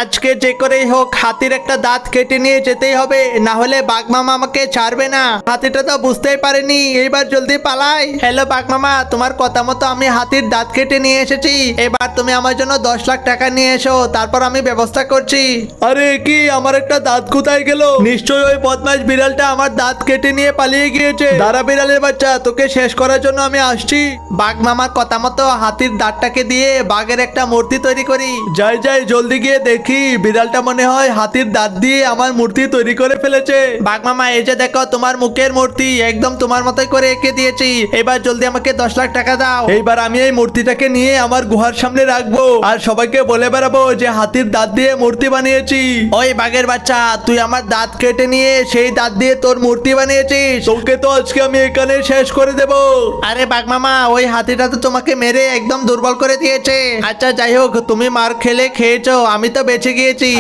আজকে যে করেই হোক হাতির একটা দাঁত কেটে নিয়ে যেতেই হবে, না হলে বাঘ মামা আমাকে ছাড়বে না। হাতিটা তো বুঝতেই পারেনি, এইবার জলদি পালাই। হ্যালো বাঘ মামা, তোমার কথা মতো আমি হাতির দাঁত কেটে নিয়ে এসেছি। এবার তুমি আমার জন্য 10 লাখ টাকা নিয়ে এসো, তারপর আমি ব্যবস্থা করছি। আরে কি, আমার একটা দাঁত কোথায় গেল? নিশ্চয়ই ওই বদমাশ বিড়ালটা আমার দাঁত কেটে নিয়ে পালিয়ে গিয়েছে। দাঁড়া বিড়ালের বাচ্চা, তোকে শেষ করার জন্য আমি আসছি। বাঘ মামার কথা মতো হাতির দাঁতটাকে দিয়ে বাঘের একটা মূর্তি তৈরি করি। যাই যাই, জলদি গিয়ে দেখি বিড়ালটা মনে হয় হাতির দাঁত দিয়ে আমার মূর্তি তৈরি করে ফেলেছে। বাঘ মামা, এই যে দেখো তোমার মুখের মূর্তি, একদম তোমার মতোই করে এঁকে দিয়েছি। এবার জলদি আমাকে 10 লাখ টাকা দাও। এইবার আমি এই মূর্তিটাকে নিয়ে আমার গুহার সামনে রাখবো আর সবাইকে বলে বেড়াবো যে হাতির দাঁত দিয়ে মূর্তি বানিয়েছি। ওই বাঘের বাচ্চা, তুই আমার দাঁত কেটে নিয়ে সেই দাঁত দিয়ে তোর মূর্তি বানিয়েছিস। তোকে তো আজকে আমি এখানে শেষ করে দেব। আরে বাঘ মামা, ওই হাতিটা তো তোমাকে মেরে একদম দুর্বল করে দিয়েছে। আচ্ছা যাই হোক, তুমি মার খেয়েছো, আমি তো বেঁচে গিয়েছি।